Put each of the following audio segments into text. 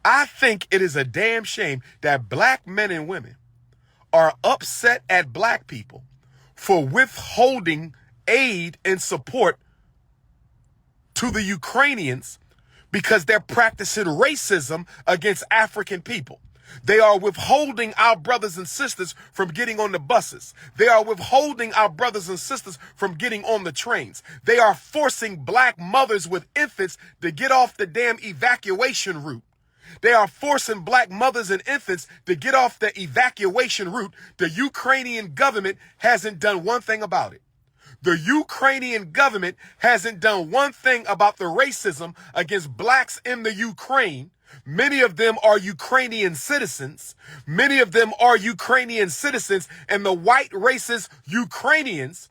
I think it is a damn shame that black men and women are upset at black people for withholding aid and support to the Ukrainians because they're practicing racism against African people. They are withholding our brothers and sisters from getting on the buses. They are withholding our brothers and sisters from getting on the trains. They are forcing black mothers with infants to get off the damn evacuation route. They are forcing black mothers and infants to get off the evacuation route. The Ukrainian government hasn't done one thing about it. The Ukrainian government hasn't done one thing about the racism against blacks in the Ukraine. Many of them are Ukrainian citizens. Many of them are Ukrainian citizens, and the white racist Ukrainians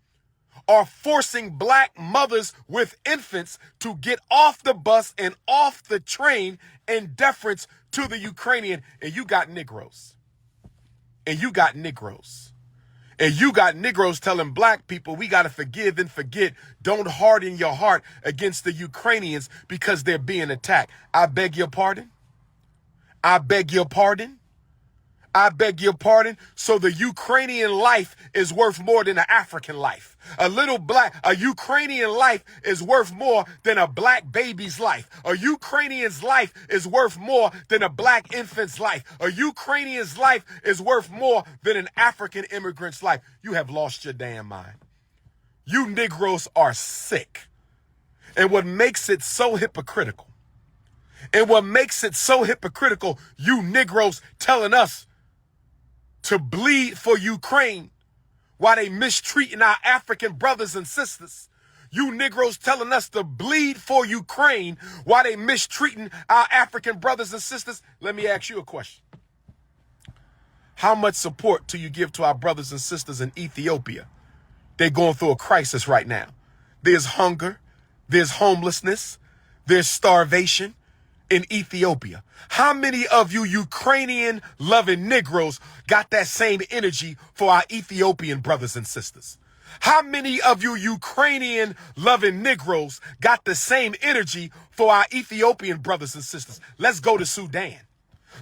are forcing black mothers with infants to get off the bus and off the train in deference to the Ukrainian. And you got Negroes. And you got Negroes. And you got Negroes telling black people, we got to forgive and forget. Don't harden your heart against the Ukrainians because they're being attacked. I beg your pardon. I beg your pardon. I beg your pardon. So the Ukrainian life is worth more than an African life. A Ukrainian life is worth more than a black baby's life. A Ukrainian's life is worth more than a black infant's life. A Ukrainian's life is worth more than an African immigrant's life. You have lost your damn mind. You Negroes are sick. And what makes it so hypocritical, you Negroes telling us to bleed for Ukraine while they mistreating our African brothers and sisters. You Negroes telling us to bleed for Ukraine while they mistreating our African brothers and sisters. Let me ask you a question. How much support do you give to our brothers and sisters in Ethiopia? They're going through a crisis right now. There's hunger, there's homelessness, there's starvation in Ethiopia. How many of you Ukrainian loving Negroes got that same energy for our Ethiopian brothers and sisters? How many of you Ukrainian loving Negroes got the same energy for our Ethiopian brothers and sisters? Let's go to Sudan.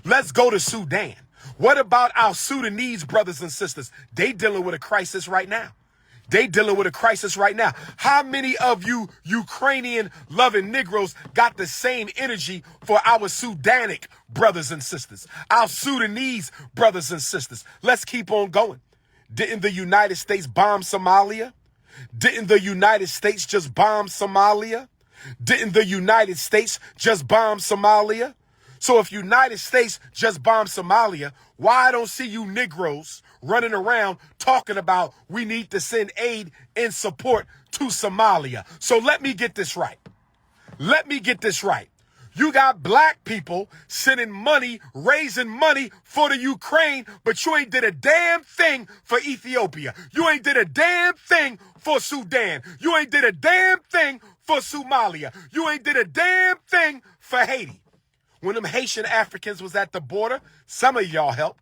Let's go to Sudan. What about our Sudanese brothers and sisters? They dealing with a crisis right now. How many of you Ukrainian loving Negroes got the same energy for our Sudanic brothers and sisters, our Sudanese brothers and sisters? Let's keep on going. Didn't the United States bomb Somalia? Didn't the United States just bomb Somalia? Didn't the United States just bomb Somalia? So if United States just bombed Somalia, why I don't see you Negroes running around talking about we need to send aid and support to Somalia? So let me get this right. You got black people sending money, raising money for the Ukraine, but you ain't did a damn thing for Ethiopia. You ain't did a damn thing for Sudan. You ain't did a damn thing for Somalia. You ain't did a damn thing for Haiti. When them Haitian Africans was at the border, some of y'all helped,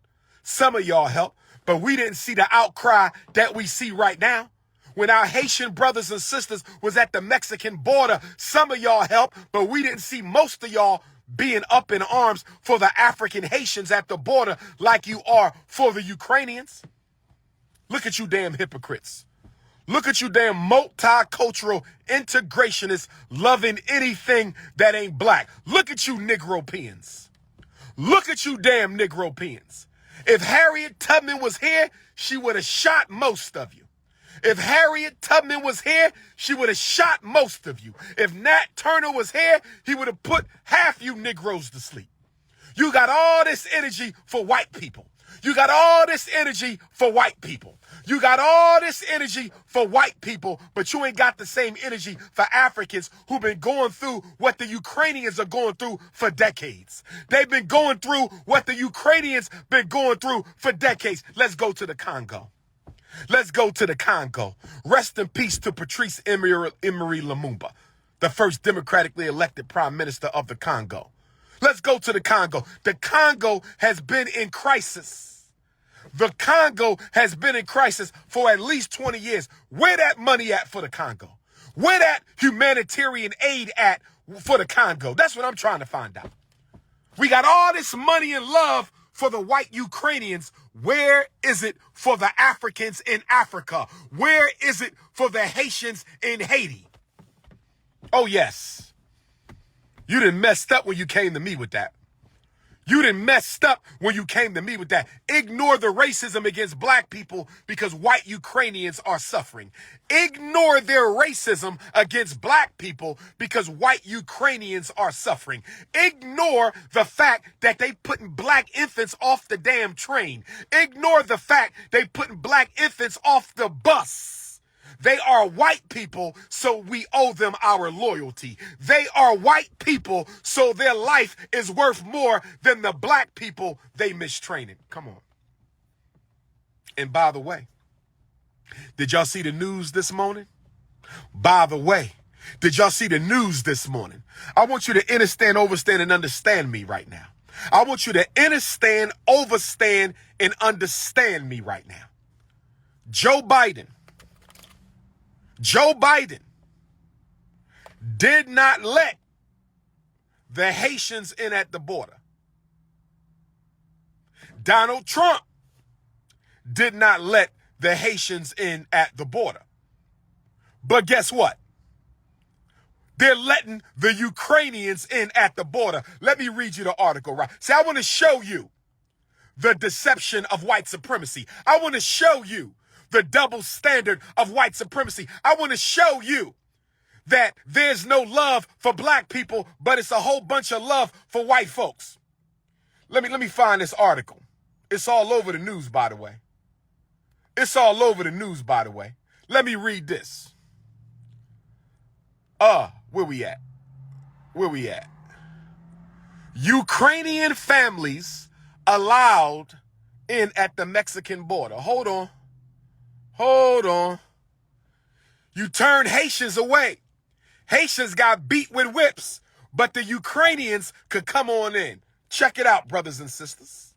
but we didn't see the outcry that we see right now. When our Haitian brothers and sisters was at the Mexican border, some of y'all helped, but we didn't see most of y'all being up in arms for the African Haitians at the border like you are for the Ukrainians. Look at you damn hypocrites. Look at you damn multicultural integrationists loving anything that ain't black. Look at you Negropeans. Look at you damn Negropeans. If Harriet Tubman was here, she would have shot most of you. If Harriet Tubman was here, she would have shot most of you. If Nat Turner was here, he would have put half you Negroes to sleep. You got all this energy for white people. You got all this energy for white people. You got all this energy for white people, but you ain't got the same energy for Africans who've been going through what the Ukrainians are going through for decades. They've been going through what the Ukrainians been going through for decades. Let's go to the Congo. Rest in peace to Patrice Emery Lumumba, the first democratically elected prime minister of the Congo. Let's go to the Congo. The Congo has been in crisis. The Congo has been in crisis for at least 20 years. Where that money at for the Congo? Where that humanitarian aid at for the Congo? That's what I'm trying to find out. We got all this money and love for the white Ukrainians. Where is it for the Africans in Africa? Where is it for the Haitians in Haiti? Oh, yes. You done messed up when you came to me with that. You done messed up when you came to me with that. Ignore the racism against black people because white Ukrainians are suffering. Ignore their racism against black people because white Ukrainians are suffering. Ignore the fact that they putting black infants off the damn train. Ignore the fact they putting black infants off the bus. They are white people, so we owe them our loyalty. They are white people, so their life is worth more than the black people they mistreated. Come on. And by the way, did y'all see the news this morning? By the way, did y'all see the news this morning? I want you to understand, overstand, and understand me right now. I want you to understand, overstand, and understand me right now. Joe Biden did not let the Haitians in at the border. Donald Trump did not let the Haitians in at the border. But guess what? They're letting the Ukrainians in at the border. Let me read you the article, right? See, I want to show you the deception of white supremacy. I want to show you the double standard of white supremacy. I want to show you that there's no love for black people, but it's a whole bunch of love for white folks. Let me find this article. It's all over the news, by the way. It's all over the news, by the way. Let me read this. Where we at? Where we at? Ukrainian families allowed in at the Mexican border. Hold on. You turned Haitians away. Haitians got beat with whips, but the Ukrainians could come on in. Check it out, brothers and sisters.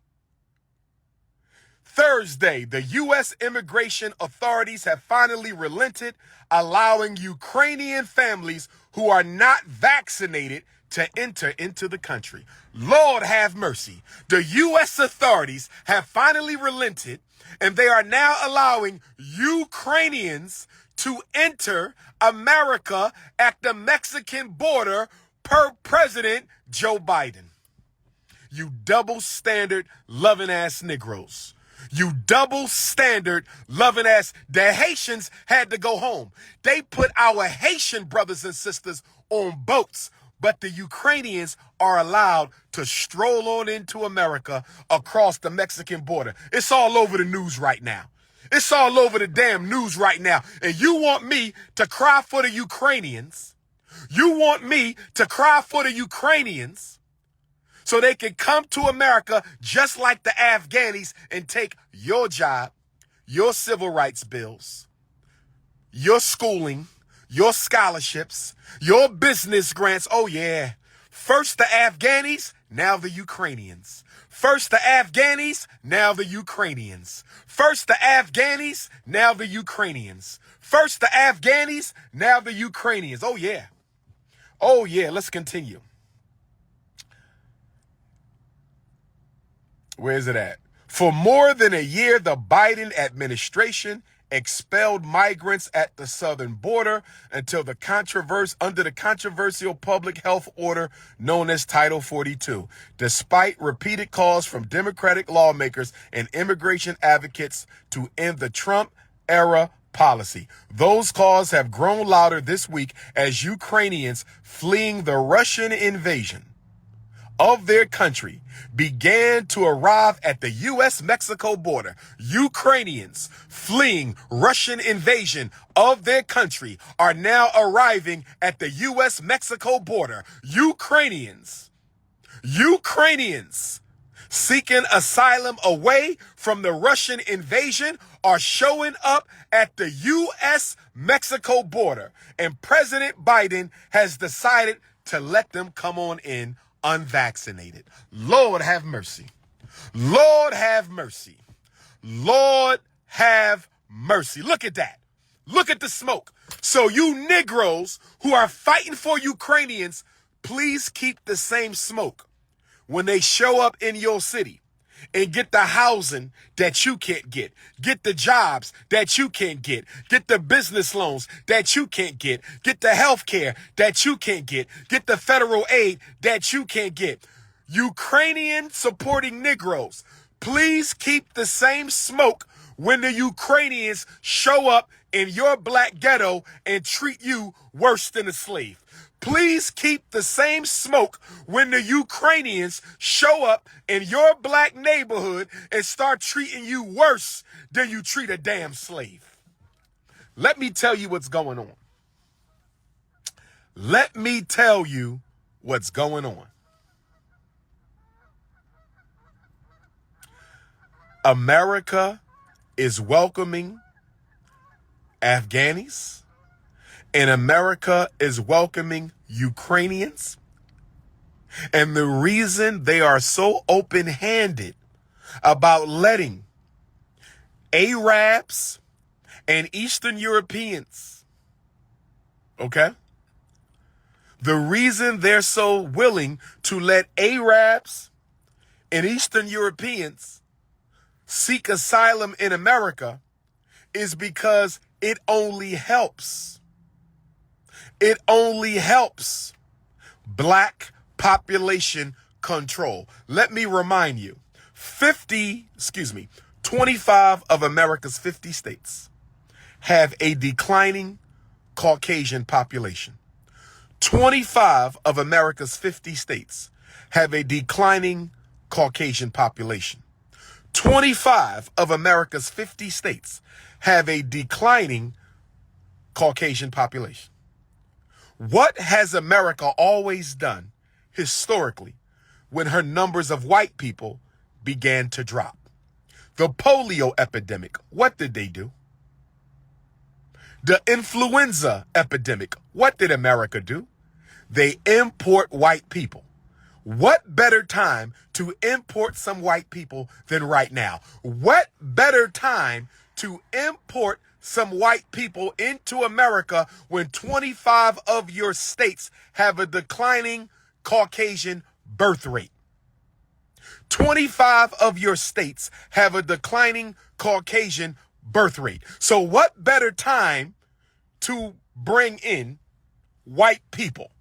Thursday, the U.S. immigration authorities have finally relented, allowing Ukrainian families who are not vaccinated to enter into the country. Lord have mercy. The U.S. authorities have finally relented, and they are now allowing Ukrainians to enter America at the Mexican border per President Joe Biden. You double standard loving ass Negroes. You double standard loving ass. The Haitians had to go home. They put our Haitian brothers and sisters on boats, but the Ukrainians are allowed to stroll on into America across the Mexican border. It's all over the news right now. It's all over the damn news right now. And you want me to cry for the Ukrainians? You want me to cry for the Ukrainians so they can come to America just like the Afghanis and take your job, your civil rights bills, your schooling, your scholarships, your business grants. Oh, yeah. First the Afghanis, now the Ukrainians. First the Afghanis, now the Ukrainians. First the Afghanis, now the Ukrainians. First the Afghanis, now the Ukrainians. Oh, yeah. Oh, yeah. Let's continue. Where is it at? For more than a year, the Biden administration expelled migrants at the southern border until under the controversial public health order known as Title 42, despite repeated calls from Democratic lawmakers and immigration advocates to end the Trump-era policy. Those calls have grown louder this week as Ukrainians fleeing the Russian invasion of their country began to arrive at the U.S.-Mexico border. Ukrainians fleeing Russian invasion of their country are now arriving at the U.S.-Mexico border. Ukrainians seeking asylum away from the Russian invasion are showing up at the U.S.-Mexico border, and President Biden has decided to let them come on in unvaccinated. Lord have mercy. Lord have mercy. Lord have mercy. Look at that. Look at the smoke. So you Negroes who are fighting for Ukrainians, please keep the same smoke when they show up in your city and get the housing that you can't get the jobs that you can't get the business loans that you can't get the health care that you can't get the federal aid that you can't get. Ukrainian supporting Negroes, please keep the same smoke when the Ukrainians show up in your black ghetto and treat you worse than a slave. Please keep the same smoke when the Ukrainians show up in your black neighborhood and start treating you worse than you treat a damn slave. Let me tell you what's going on. Let me tell you what's going on. America is welcoming Afghanis, and America is welcoming Ukrainians. And the reason they are so open-handed about letting Arabs and Eastern Europeans, okay? The reason they're so willing to let Arabs and Eastern Europeans seek asylum in America is because it only helps. It only helps black population control. Let me remind you, 25 of America's 50 states have a declining Caucasian population. 25 of America's 50 states have a declining Caucasian population. 25 of America's 50 states have a declining Caucasian population. What has America always done historically when her numbers of white people began to drop? The polio epidemic, what did they do? The influenza epidemic, what did America do? They import white people. What better time to import some white people than right now? What better time to import some white people into America when 25 of your states have a declining Caucasian birth rate? 25 of your states have a declining Caucasian birth rate. So what better time to bring in white people?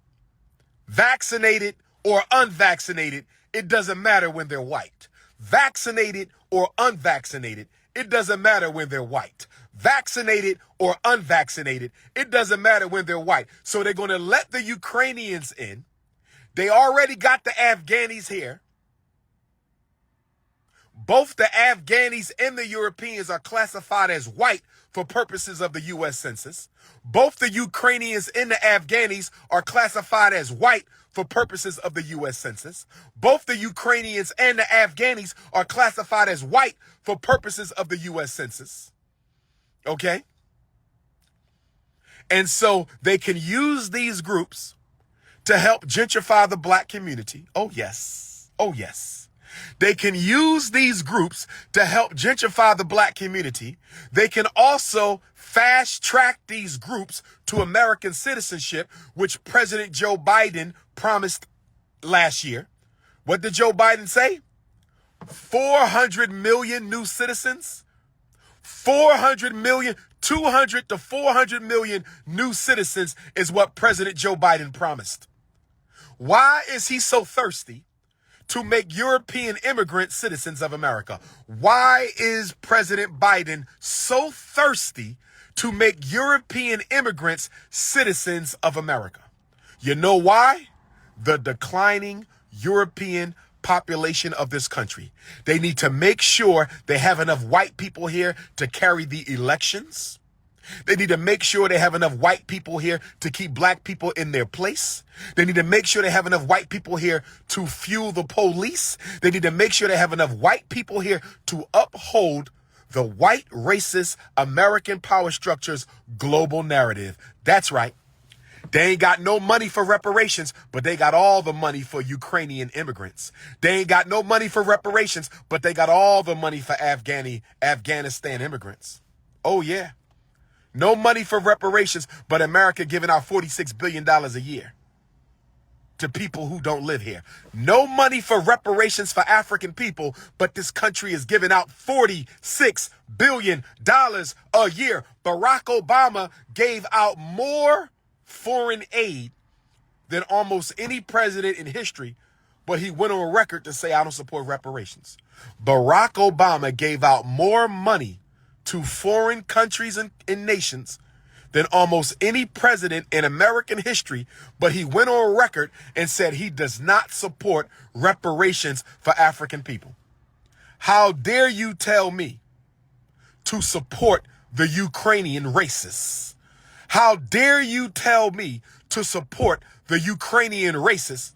Vaccinated or unvaccinated, it doesn't matter when they're white. Vaccinated or unvaccinated, it doesn't matter when they're white. Vaccinated or unvaccinated, it doesn't matter when they're white. So they're going to let the Ukrainians in. They already got the Afghanis here. Both the Afghanis and the Europeans are classified as white for purposes of the U.S. Census. Both the Ukrainians and the Afghanis are classified as white for purposes of the U.S. Census. Both the Ukrainians and the Afghanis are classified as white for purposes of the U.S. Census. Okay? And so they can use these groups to help gentrify the black community. Oh, yes. Oh, yes. They can use these groups to help gentrify the black community. They can also fast track these groups to American citizenship, which President Joe Biden promised last year. What did Joe Biden say? 400 million new citizens. 400 million, 200 to 400 million new citizens is what President Joe Biden promised. Why is he so thirsty to make European immigrants citizens of America? Why is President Biden so thirsty to make European immigrants citizens of America? You know why? The declining European population of this country. They need to make sure they have enough white people here to carry the elections. They need to make sure they have enough white people here to keep black people in their place. They need to make sure they have enough white people here to fuel the police. They need to make sure they have enough white people here to uphold the white racist American power structure's global narrative. That's right. They ain't got no money for reparations, but they got all the money for Ukrainian immigrants. They ain't got no money for reparations, but they got all the money for Afghanistan immigrants. Oh, yeah. No money for reparations, but America giving out $46 billion a year. to people who don't live here. No money for reparations for African people, but this country is giving out $46 billion a year. Barack Obama gave out more foreign aid than almost any president in history, but he went on record to say, I don't support reparations. Barack Obama gave out more money to foreign countries and nations than almost any president in American history, but he went on record and said he does not support reparations for African people. How dare you tell me to support the Ukrainian racists? How dare you tell me to support the Ukrainian racists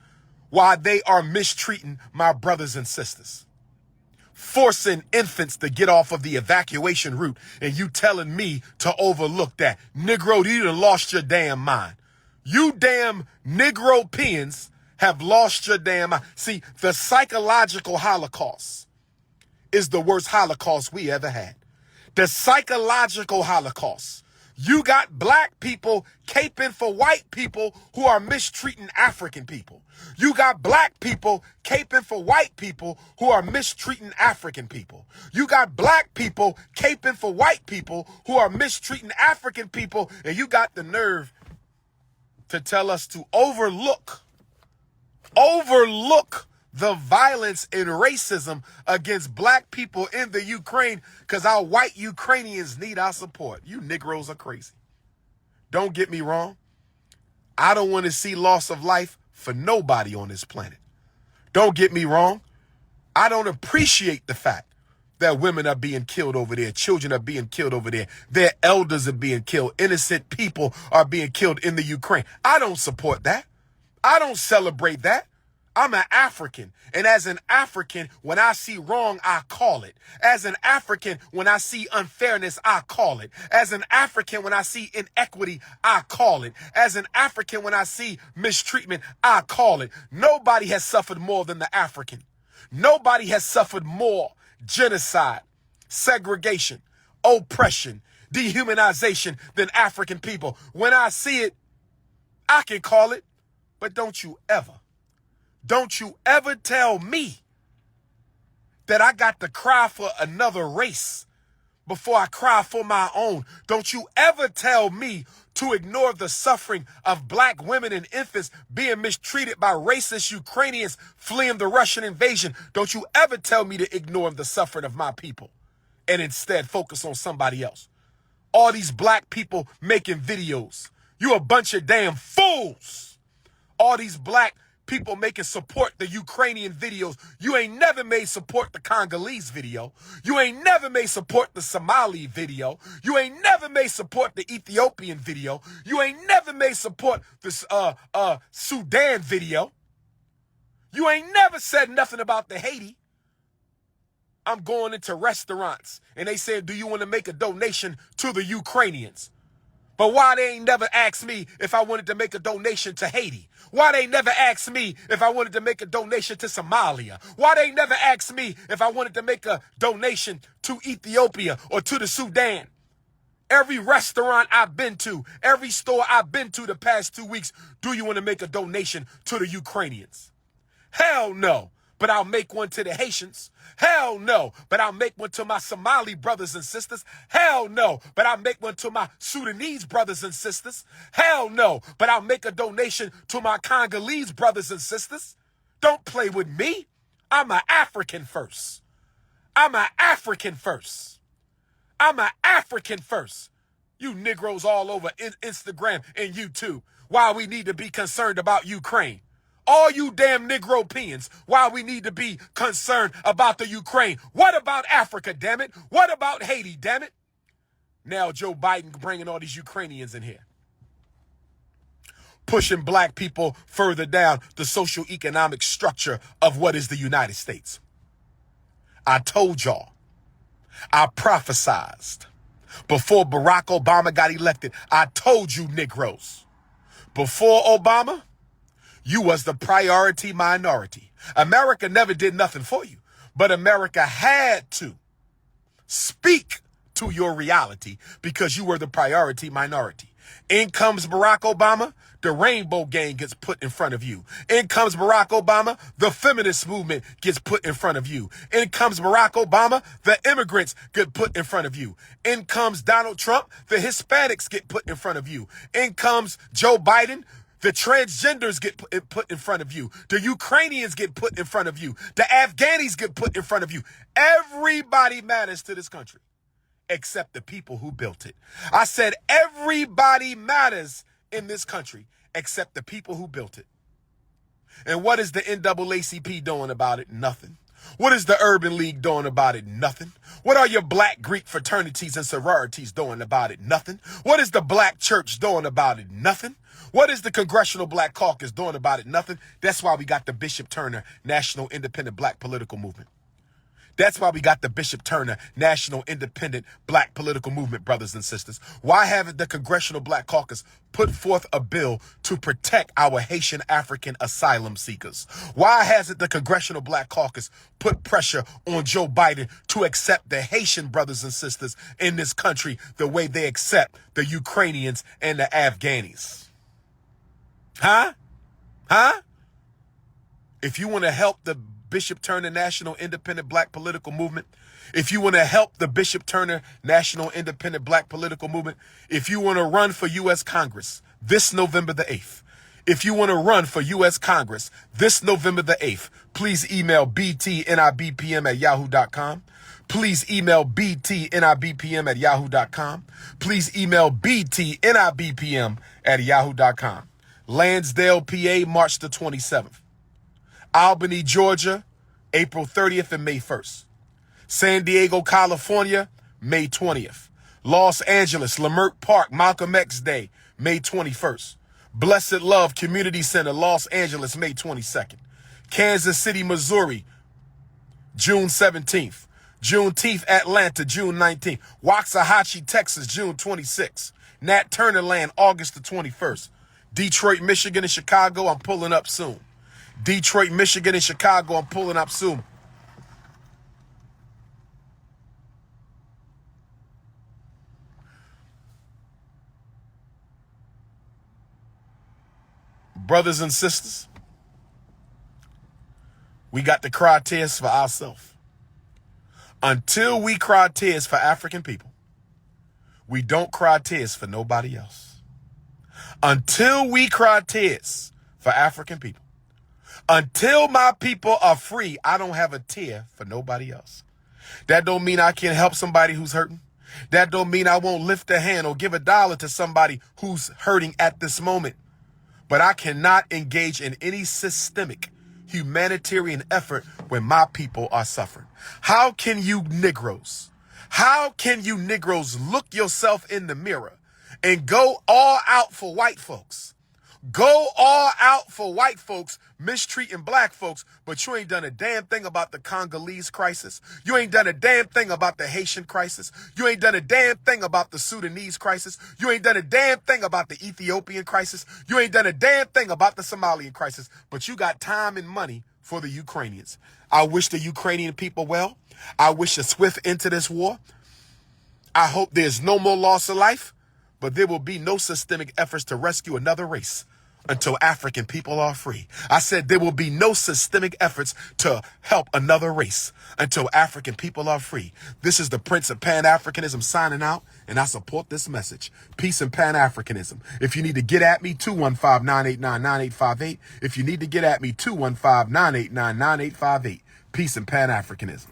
while they are mistreating my brothers and sisters? Forcing infants to get off of the evacuation route, and you telling me to overlook that. Negro, you done lost your damn mind. You damn Negropeans have lost your damn mind. See, the psychological Holocaust is the worst Holocaust we ever had. The psychological Holocaust. You got black people caping for white people who are mistreating African people. You got black people caping for white people who are mistreating African people. You got black people caping for white people who are mistreating African people. And you got the nerve to tell us to overlook the violence and racism against black people in the Ukraine because our white Ukrainians need our support. You Negroes are crazy. Don't get me wrong. I don't want to see loss of life for nobody on this planet. Don't get me wrong. I don't appreciate the fact that women are being killed over there. Children are being killed over there. Their elders are being killed. Innocent people are being killed in the Ukraine. I don't support that. I don't celebrate that. I'm an African, and as an African, when I see wrong, I call it. As an African, when I see unfairness, I call it. As an African, when I see inequity, I call it. As an African, when I see mistreatment, I call it. Nobody has suffered more than the African. Nobody has suffered more genocide, segregation, oppression, dehumanization than African people. When I see it, I can call it, but don't you ever tell me that I got to cry for another race before I cry for my own. Don't you ever tell me to ignore the suffering of black women and infants being mistreated by racist Ukrainians fleeing the Russian invasion. Don't you ever tell me to ignore the suffering of my people and instead focus on somebody else. All these black people making videos. You a bunch of damn fools. All these black people making support the Ukrainian videos. You ain't never made support the Congolese video. You ain't never made support the Somali video. You ain't never made support the Ethiopian video. You ain't never made support the Sudan video. You ain't never said nothing about the Haiti. I'm going into restaurants and they said, do you want to make a donation to the Ukrainians? But why they ain't never asked me if I wanted to make a donation to Haiti? Why they never asked me if I wanted to make a donation to Somalia? Why they never asked me if I wanted to make a donation to Ethiopia or to the Sudan? Every restaurant I've been to, every store I've been to the past 2 weeks, do you want to make a donation to the Ukrainians? Hell no. But I'll make one to the Haitians. Hell no. But I'll make one to my Somali brothers and sisters. Hell no. But I'll make one to my Sudanese brothers and sisters. Hell no. But I'll make a donation to my Congolese brothers and sisters. Don't play with me. I'm an African first. I'm an African first. I'm an African first. You Negroes all over Instagram and YouTube. Why we need to be concerned about Ukraine. All you damn Negropeans, why we need to be concerned about the Ukraine. What about Africa, damn it? What about Haiti, damn it? Now Joe Biden bringing all these Ukrainians in here. Pushing black people further down the socioeconomic structure of what is the United States. I told y'all. I prophesized. Before Barack Obama got elected, I told you Negroes. Before Obama, you was the priority minority. America never did nothing for you, but America had to speak to your reality because you were the priority minority. In comes Barack Obama, the Rainbow Gang gets put in front of you. In comes Barack Obama, the feminist movement gets put in front of you. In comes Barack Obama, the immigrants get put in front of you. In comes Donald Trump, the Hispanics get put in front of you. In comes Joe Biden, the transgenders get put in front of you. The Ukrainians get put in front of you. The Afghanis get put in front of you. Everybody matters to this country except the people who built it. I said everybody matters in this country except the people who built it. And what is the NAACP doing about it? Nothing. What is the Urban League doing about it? Nothing. What are your black Greek fraternities and sororities doing about it? Nothing. What is the black church doing about it? Nothing. What is the Congressional Black Caucus doing about it? Nothing. That's why we got the Bishop Turner National Independent Black Political Movement. That's why we got the Bishop Turner National Independent Black Political Movement, brothers and sisters. Why haven't the Congressional Black Caucus put forth a bill to protect our Haitian African asylum seekers? Why hasn't the Congressional Black Caucus put pressure on Joe Biden to accept the Haitian brothers and sisters in this country the way they accept the Ukrainians and the Afghanis? Huh? If you want to help the Bishop Turner National Independent Black Political Movement, if you want to help the Bishop Turner National Independent Black Political Movement, if you want to run for U.S. Congress this November the 8th, if you want to run for U.S. Congress this November the 8th, please email btnibpm@yahoo.com. Please email btnibpm@yahoo.com. Please email btnibpm@yahoo.com. Lansdale, PA, March the 27th. Albany, Georgia, April 30th and May 1st. San Diego, California, May 20th. Los Angeles, Leimert Park, Malcolm X Day, May 21st. Blessed Love Community Center, Los Angeles, May 22nd. Kansas City, Missouri, June 17th. Juneteenth, Atlanta, June 19th. Waxahachie, Texas, June 26th. Nat Turner Land, August the 21st. Detroit, Michigan, and Chicago, I'm pulling up soon. Detroit, Michigan, and Chicago, I'm pulling up soon. Brothers and sisters, we got to cry tears for ourselves. Until we cry tears for African people, we don't cry tears for nobody else. Until we cry tears for African people, until my people are free, I don't have a tear for nobody else. That don't mean I can't help somebody who's hurting. That don't mean I won't lift a hand or give $1 to somebody who's hurting at this moment. But I cannot engage in any systemic humanitarian effort when my people are suffering. How can you Negroes look yourself in the mirror and go all out for white folks? Go all out for white folks mistreating black folks, but you ain't done a damn thing about the Congolese crisis. You ain't done a damn thing about the Haitian crisis. You ain't done a damn thing about the Sudanese crisis. You ain't done a damn thing about the Ethiopian crisis. You ain't done a damn thing about the Somalian crisis, but you got time and money for the Ukrainians. I wish the Ukrainian people well. I wish a swift end to this war. I hope there's no more loss of life, but there will be no systemic efforts to rescue another race until African people are free. I said there will be no systemic efforts to help another race until African people are free. This is the Prince of Pan-Africanism signing out, and I support this message. Peace and Pan-Africanism. If you need to get at me, 215-989-9858. If you need to get at me, 215-989-9858. Peace and Pan-Africanism.